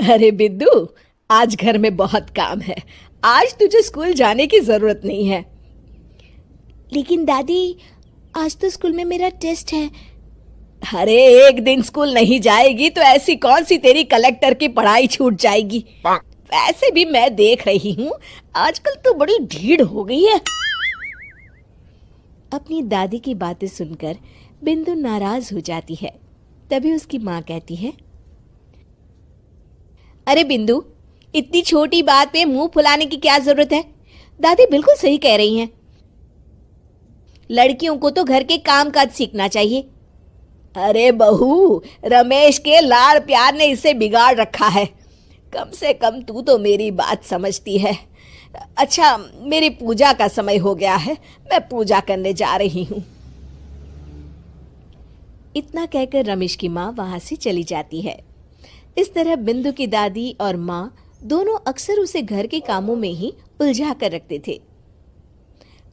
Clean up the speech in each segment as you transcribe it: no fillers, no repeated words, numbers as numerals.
अरे बिद्दू, आज घर में बहुत काम है। आज तुझे स्कूल जाने की जरूरत नहीं है। लेकिन दादी, आज तो स्कूल में मेरा टेस्ट है। अरे एक दिन स्कूल नहीं जाएगी तो ऐसी कौन सी तेरी कलेक्टर की पढ़ाई छूट जाएगी। वैसे भी मैं देख रही हूँ आजकल तो बड़ी भीड़ हो गई है। अपनी दादी की बातें सुनकर बिंदु नाराज हो जाती है। तभी उसकी माँ कहती है, अरे बिंदु, इतनी छोटी बात पे मुंह फुलाने की क्या जरूरत है। दादी बिल्कुल सही कह रही हैं। लड़कियों को तो घर के काम काज सीखना चाहिए। अरे बहू, रमेश के लाड़ प्यार ने इसे बिगाड़ रखा है। कम से कम तू तो मेरी बात समझती है। अच्छा, मेरी पूजा का समय हो गया है, मैं पूजा करने जा रही हूँ। इतना कहकर रमेश की माँ वहां से चली जाती है। इस तरह बिंदु की दादी और माँ दोनों अक्सर उसे घर के कामों में ही उलझा कर रखते थे।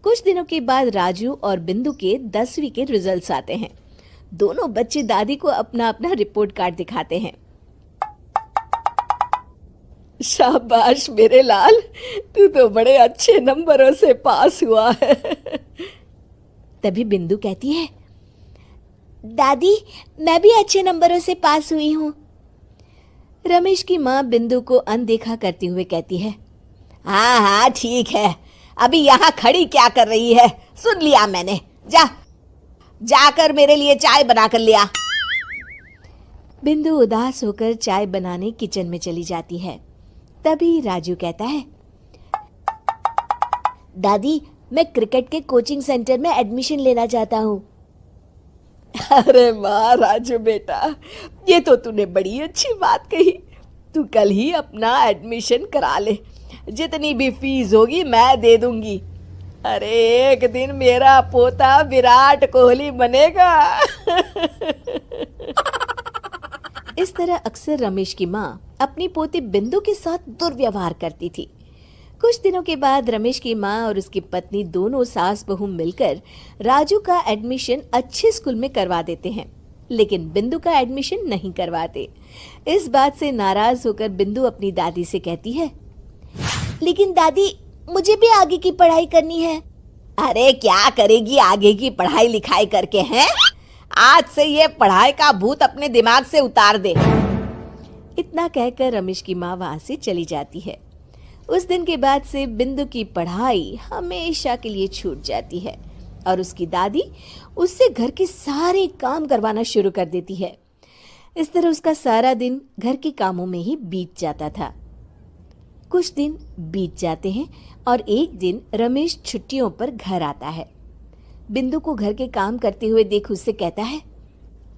कुछ दिनों के बाद राजू और बिंदु के 10वीं के रिजल्ट्स आते हैं। दोनों बच्चे दादी को अपना अपना रिपोर्ट कार्ड दिखाते हैं। शाबाश मेरे लाल, तू तो बड़े अच्छे नंबरों से पास हुआ है। तभी बिंदु कहती है, दादी, मैं भी अच्छे नंबरों से पास हुई हूँ। रमेश की माँ बिंदु को अनदेखा करते हुए कहती है, हाँ हाँ ठीक है, अभी यहाँ खड़ी क्या कर रही है, सुन लिया मैंने। जाकर मेरे लिए चाय बना कर लिया। बिंदु उदास होकर चाय बनाने किचन में चली जाती है। तभी राजू कहता है, दादी, मैं क्रिकेट के कोचिंग सेंटर में एडमिशन लेना चाहता हूँ। अरे वाह राजू बेटा, ये तो तूने बड़ी अच्छी बात कही। तू कल ही अपना एडमिशन करा ले, जितनी भी फीस होगी मैं दे दूंगी। अरे एक दिन मेरा पोता विराट कोहली बनेगा। इस तरह अक्सर रमेश की माँ अपनी पोती बिंदु के साथ दुर्व्यवहार करती थी। कुछ दिनों के बाद रमेश की माँ और उसकी पत्नी दोनों सास बहू मिलकर राजू का एडमिशन अच्छे स्कूल में करवा देते हैं, लेकिन बिंदु का एडमिशन नहीं करवाते। इस बात से नाराज होकर बिंदु अपनी दादी से कहती है, लेकिन दादी, मुझे भी आगे की पढ़ाई करनी है। अरे क्या करेगी आगे की पढ़ाई लिखाई करके, हैं? आज से ये पढ़ाई का भूत अपने दिमाग से उतार दे। इतना कहकर रमेश की माँ वहां से चली जाती है। उस दिन के बाद से बिंदु की पढ़ाई हमेशा के लिए छूट जाती है और उसकी दादी उससे घर के सारे काम करवाना शुरू कर देती है। इस तरह उसका सारा दिन घर के कामों में ही बीत जाता था। कुछ दिन बीत जाते हैं और एक दिन रमेश छुट्टियों पर घर आता है। बिंदु को घर के काम करते हुए देख उससे कहता है,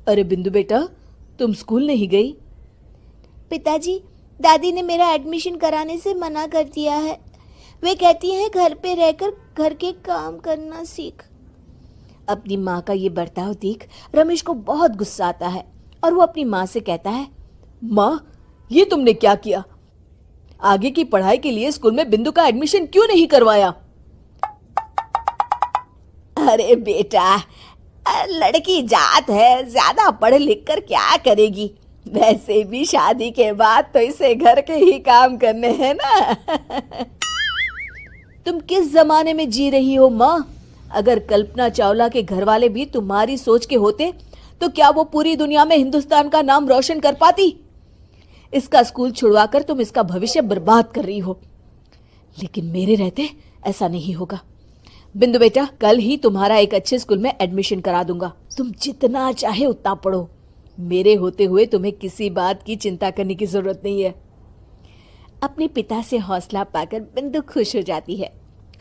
अरे बिंदु बेटा, तुम स्कूल नहीं गई? पिताजी, दादी ने मेरा एडमिशन कराने से मना कर दिया है। वे कहती हैं घर पे रहकर घर के काम करना सीख। अपनी माँ का ये बर्ताव देख रमेश को बहुत गुस्सा आता है और वो अपनी माँ से कहता है, माँ, ये तुमने क्या किया? आगे की पढ़ाई के लिए स्कूल में बिंदु का एडमिशन क्यों नहीं करवाया? अरे बेटा, लड़की जात है, ज्यादा पढ़ लिख कर क्या करेगी? वैसे भी शादी के बाद तो इसे घर के ही काम करने हैं ना। तुम किस जमाने में जी रही हो माँ? अगर कल्पना चावला के घर वाले भी तुम्हारी सोच के होते तो क्या वो पूरी दुनिया में हिंदुस्तान का नाम रोशन कर पाती? इसका स्कूल छुड़वाकर तुम इसका भविष्य बर्बाद कर रही हो, लेकिन मेरे रहते ऐसा नहीं होगा। बिंदु बेटा, कल ही तुम्हारा एक अच्छे स्कूल में एडमिशन करा दूंगा। तुम जितना चाहे उतना पढ़ो। मेरे होते हुए तुम्हें किसी बात की चिंता करने की जरूरत नहीं है। अपने पिता से हौसला पाकर बिंदु खुश हो जाती है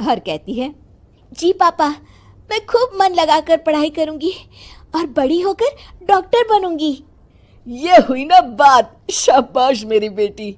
और कहती है, जी पापा, मैं खूब मन लगाकर पढ़ाई करूंगी और बड़ी होकर डॉक्टर बनूंगी। ये हुई ना बात। शाबाश मेरी बेटी।